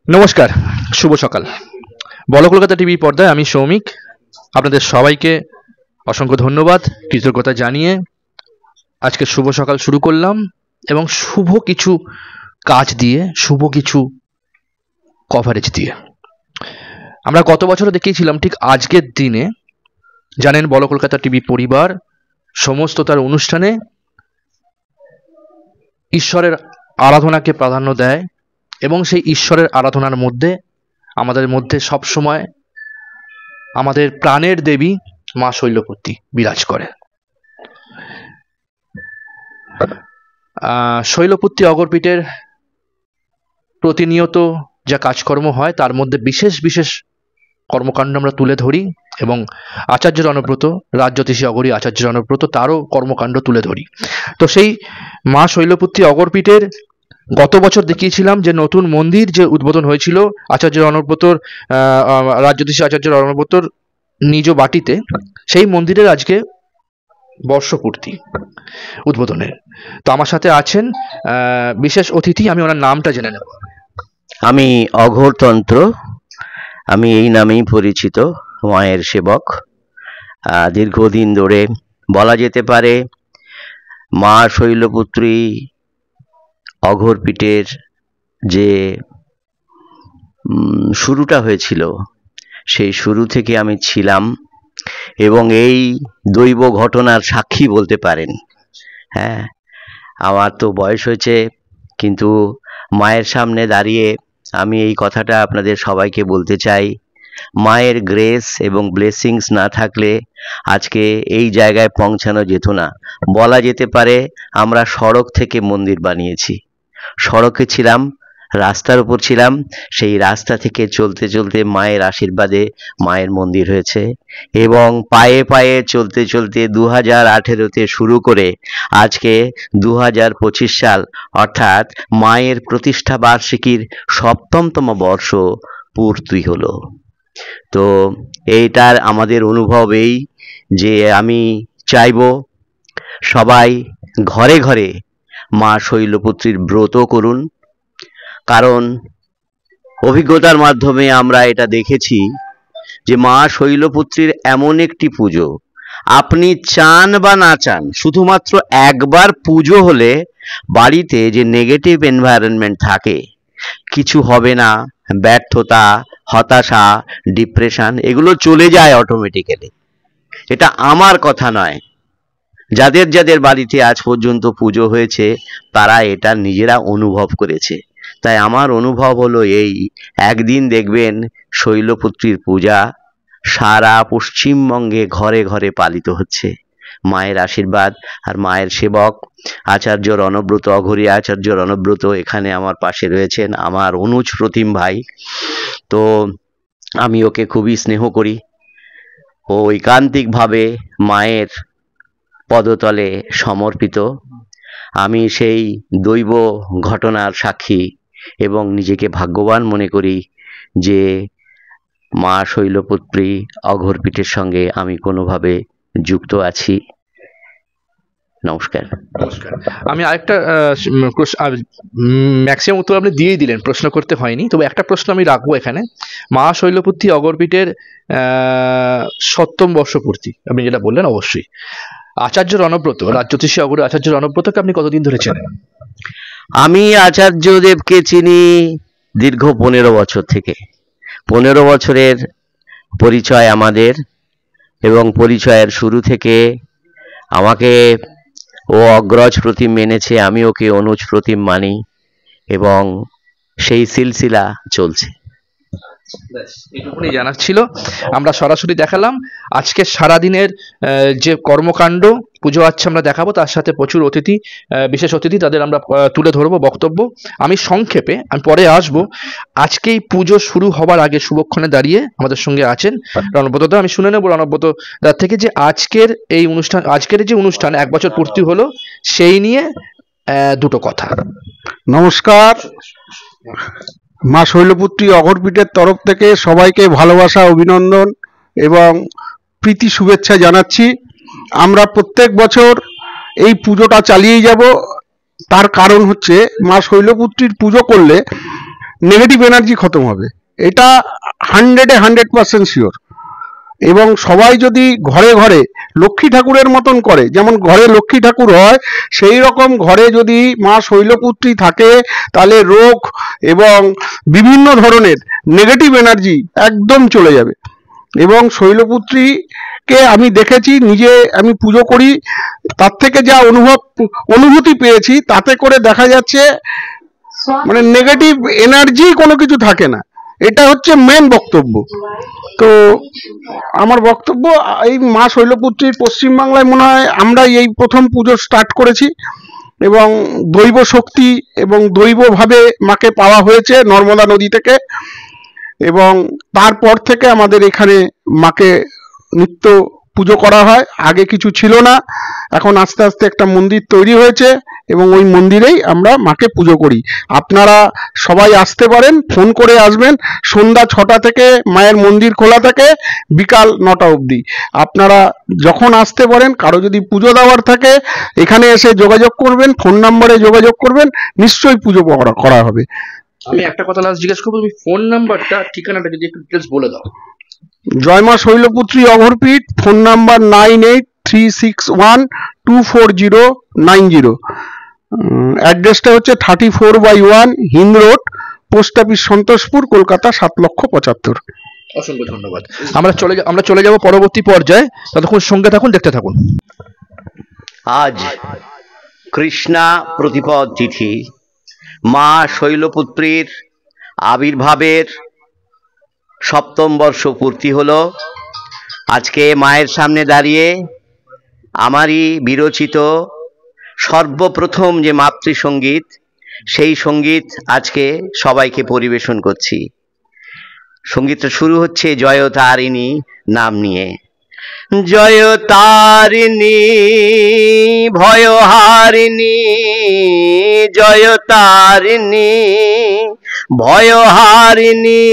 নমস্কার, শুভ সকাল। বলো কলকাতা টিভি পর্দায় আমি সৌমিক। আপনাদের সবাইকে অসংখ্য ধন্যবাদ, কৃতজ্ঞতা জানিয়ে আজকে শুভ সকাল শুরু করলাম এবং শুভ কিছু কাজ দিয়ে, শুভ কিছু কভারেজ দিয়ে। আমরা গত বছরও দেখিয়েছিলাম ঠিক আজকের দিনে, জানেন বলো কলকাতা টিভি পরিবার সমস্ত তার অনুষ্ঠানে ঈশ্বরের আরাধনাকে প্রাধান্য দেয় এবং সেই ঈশ্বরের আরাধনার মধ্যে আমাদের মধ্যে সবসময় আমাদের প্রাণের দেবী মা শৈলপুত্রী বিরাজ করে। শৈলপুত্রী অগরপীঠের প্রতিনিয়ত যা কাজকর্ম হয় তার মধ্যে বিশেষ বিশেষ কর্মকাণ্ড আমরা তুলে ধরি এবং আচার্য রণব্রত, রাজজ্যোতিষী অগরী আচার্য রণব্রত তারও কর্মকাণ্ড তুলে ধরি। তো সেই মা শৈলপুত্রী অগরপীঠের গত বছর দেখিয়েছিলাম যে নতুন মন্দির যে উদ্বোধন হয়েছিল আচার্য রণব্রতর, রাজজ্যোতিষী আচার্য রণব্রতর নিজ বাটিতে, সেই মন্দিরের আজকে বর্ষপূর্তি উদ্বোধনের। তো আমার সাথে আছেন বিশেষ অতিথি, আমি ওনার নামটা জেনে নেব। আমি অঘোরতন্ত্র, আমি এই নামেই পরিচিত, মায়ের সেবক। দীর্ঘদিন ধরে বলা যেতে পারে মা শৈলপুত্রী অঘোরপীঠের যে শুরুটা হয়েছিল সেই শুরু থেকে আমি ছিলাম এবং এই দৈব ঘটনার সাক্ষী বলতে পারেন। হ্যাঁ, আমার তো বয়স হয়েছে, কিন্তু মায়ের সামনে দাঁড়িয়ে আমি এই কথাটা আপনাদের সবাইকে বলতে চাই, মায়ের গ্রেস এবং ব্লেসিংস না থাকলে আজকে এই জায়গায় পৌঁছানো যেত না। বলা যেতে পারে আমরা সড়ক থেকে মন্দির বানিয়েছি, সড়কে ছিলাম, রাস্তার উপর ছিলাম, সেই রাস্তা থেকে চলতে চলতে মায়ের আশীর্বাদে মায়ের মন্দির হয়েছে এবং পায়ে পায়ে চলতে চলতে 2018-তে শুরু করে আজকে 2025 সাল, অর্থাৎ মায়ের প্রতিষ্ঠা বার্ষিকীর 7তম বর্ষ পূর্তি হলো। তো এইটার আমাদের অনুভব এই যে আমি চাইব সবাই ঘরে ঘরে মা শৈলপুত্রীর ব্রত করুন, কারণ অভিজ্ঞতার মাধ্যমে আমরা এটা দেখেছি যে মা শৈলপুত্রীর এমন একটি পুজো, আপনি চান বা না চান, শুধুমাত্র একবার পুজো হলে বাড়িতে যে নেগেটিভ এনভায়রনমেন্ট থাকে, কিছু হবে না, ব্যর্থতা, হতাশা, ডিপ্রেশন, এগুলো চলে যায় অটোমেটিক্যালি। এটা আমার কথা নয়, যাদের যাদের বাড়িতে আজ পর্যন্ত পুজো হয়েছে তারা এটা নিজেরা অনুভব করেছে। তাই আমার অনুভব হলো এই, একদিন দেখবেন শৈলপুত্রীর পূজা সারা পশ্চিমবঙ্গে ঘরে ঘরে পালিত হচ্ছে। মায়ের আশীর্বাদ আর মায়ের সেবক আচার্য রণব্রত, অঘরী আচার্য রণব্রত এখানে আমার পাশে রয়েছেন, আমার অনুজ প্রতিম ভাই। তো আমি ওকে খুবই স্নেহ করি, ও ঐকান্তিকভাবে মায়ের পদতলে সমর্পিত। আমি সেই দৈব ঘটনার সাক্ষী এবং নিজেকে ভাগ্যবান মনে করি যে মা শৈলপুত্রী অঘোরপীঠের সঙ্গে আমি কোনোভাবে যুক্ত আছি। নমস্কার। নমস্কার। আমি আরেকটা ম্যাক্সিমাম উত্তর আপনি দিয়েই দিলেন, প্রশ্ন করতে হয়নি, তবে একটা প্রশ্ন আমি রাখবো এখানে। মা শৈলপুত্রী অগরপীঠের 7তম বর্ষপূর্তি আপনি যেটা বললেন, অবশ্যই আচার্য রণব্রত, রাজজ্যোতিষী অগরী আচার্য রণব্রতকে আপনি কতদিন ধরে চেনেন? আমি আচার্যদেবকে চিনি দীর্ঘ 15 বছর থেকে। 15 বছরের পরিচয় আমাদের, এবং পরিচয়ের শুরু থেকে আমাকে ও অগ্রজ প্রতিম মেনেছে, আমি ওকে অনুজ প্রতিম মানি এবং সেই সিলসিলা চলছে। এইটুকুনি জানার ছিল। আমরা সরাসরি দেখালাম আজকে সারাদিনের যে কর্মকাণ্ড, পুজো আচ্ছা আমরা দেখাবো, তার সাথে প্রচুর অতিথি, বিশেষ অতিথি, তাদের আমরা তুলে ধরবো বক্তব্য। আমি সংক্ষেপে, আমি পরে আসবো, আজকেই পুজো শুরু হবার আগে শুভক্ষণে দাঁড়িয়ে আমাদের সঙ্গে আছেন রণব্রতদা। আমি শুনে নেবো রণব্রতদার থেকে যে আজকের এই অনুষ্ঠান, আজকের যে অনুষ্ঠান 1 বছর পূর্তি হলো, সেই নিয়ে দুটো কথা। নমস্কার। মা শৈলপুত্রী অঘোরপীঠের তরফ থেকে সবাইকে ভালোবাসা, অভিনন্দন এবং প্রীতি শুভেচ্ছা জানাচ্ছি। আমরা প্রত্যেক বছর এই পুজোটা চালিয়ে যাব। তার কারণ হচ্ছে মা শৈলপুত্রীর পুজো করলে নেগেটিভ এনার্জি খতম হবে, এটা 100% শিওর। এবং সবাই যদি ঘরে ঘরে লক্ষ্মী ঠাকুরের মতন করে, যেমন ঘরে লক্ষ্মী ঠাকুর হয় সেই রকম ঘরে যদি মা শৈলপুত্রী থাকে, তাহলে রোগ এবং বিভিন্ন ধরনের নেগেটিভ এনার্জি একদম চলে যাবে। এবং শৈলপুত্রীকে আমি দেখেছি, নিজে আমি পুজো করি, তার থেকে যা অনুভূতি পেয়েছি, তাতে করে দেখা যাচ্ছে মানে নেগেটিভ এনার্জি কোনো কিছু থাকে না। এটা হচ্ছে মেন বক্তব্য। তো আমার বক্তব্য, এই মা শৈলপুত্রীর পশ্চিমবাংলায় মনে হয় আমরা এই প্রথম পুজো স্টার্ট করেছি, এবং দৈব শক্তি এবং দৈবভাবে মাকে পাওয়া হয়েছে নর্মদা নদী থেকে। এবং তারপর থেকে আমাদের এখানে মাকে নিত্য পুজো করা হয়। আগে কিছু ছিল না, এখন আস্তে আস্তে একটা মন্দির তৈরি হয়েছে এবং ওই মন্দিরেই আমরা মাকে পুজো করি। আপনারা সবাই আসতে পারেন, ফোন করে আসবেন। সন্ধ্যা 6টা থেকে মায়ের মন্দির খোলা থাকে, বিকাল 9টা অবধি। আপনারা যখন আসতে পারেন, কারো যদি পুজো দেওয়ার থাকে এখানে এসে যোগাযোগ করবেন, ফোন নম্বরে যোগাযোগ করবেন, নিশ্চয়ই পুজো করা হবে। আমি একটা কথা লাস্ট জিজ্ঞেস করবো, তুমি ফোন নাম্বারটা ঠিকানাটা যদি একটু ডিটেলস বলে দাও। জয়মা শৈলপুত্রী অঘরপীঠ, ফোন নাম্বার 9836124090। অ্যাড্রেসটা হচ্ছে 34/1 Hind road, post office Santoshpur, Kolkata 7,75,000। অসংখ্য ধন্যবাদ। আমরা চলে যাব পরবর্তী পর্যায়ে, ততক্ষণ সঙ্গে থাকুন, দেখতে থাকুন। আজ কৃষ্ণা প্রতিপদ তিথি, মা শৈলপুত্রীর আবির্ভাবের 7ম বর্ষ পূর্তি হলো। আজকে মায়ের সামনে দাঁড়িয়ে আমারই বিরচিত সর্বপ্রথম যে মাতৃসঙ্গীত, সেই সঙ্গীত আজকে সবাইকে পরিবেশন করছি। সঙ্গীতটা শুরু হচ্ছে জয়তারিণী নাম নিয়ে। জয়তারিণী ভয়হারিণী, জয়তারিণী ভয়হারিণী,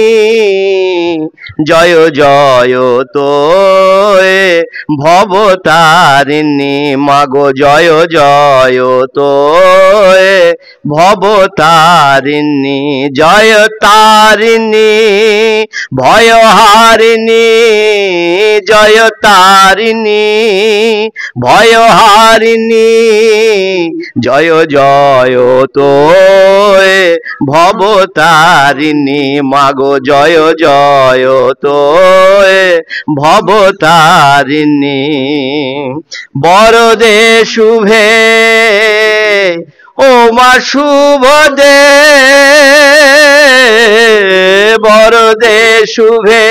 জয় জয় তোয় ভবতারিণী, মাগো জয় জয় তোয় ভবতারিণী। জয়তারিণী ভয়হারিণী, জয়তারিণী ভয়হারিণী, জয় জয় তোয় ভবতারিণী, মাগো জয় জয় তোয় ভবতারিণী। বরদে শুভে ও মা শুভদে, বরদে শুভে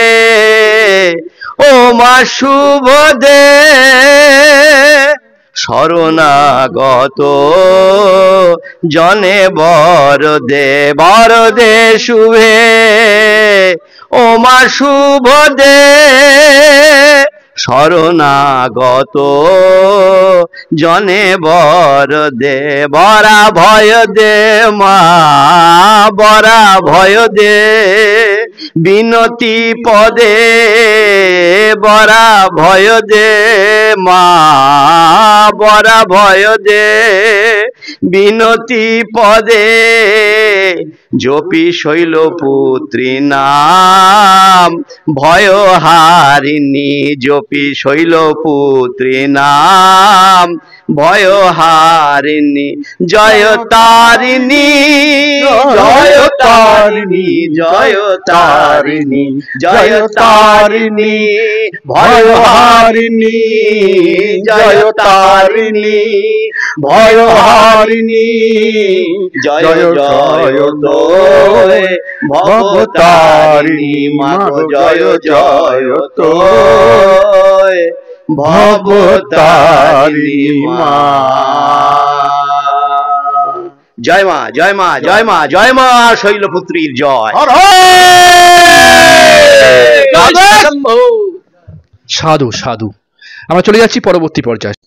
ও মা শুভদে, শরণাগত জনে বরদে। বরদে শুভে ও মা শুভদে, শরণাগত জনে বরদে। বরা ভয় দে মা, বরা ভয় দে বিনতি পদে, বরা ভয় দে মা, বরা ভয় দে বিনতি পদে। জপি শৈলপুত্রী নাম ভয়হারিণী, জপি শৈলপুত্রী নাম ভয়হারিণী। জয়তারিণী জয়তারিণী জয়তারিণী, জয়তারিণী ভয়হারিণী, জয়তারিণী ভয়হারিণী, জয় জয় তোয় ভবতারিণী, মাগো জয় জয় তোয় ভবতারিণী মা। জয় মা, জয় মা, জয় মা, জয় মা শৈলপুত্রীর জয়। সাধু সাধু। আমরা চলে যাচ্ছি পরবর্তী পর্যায়ে।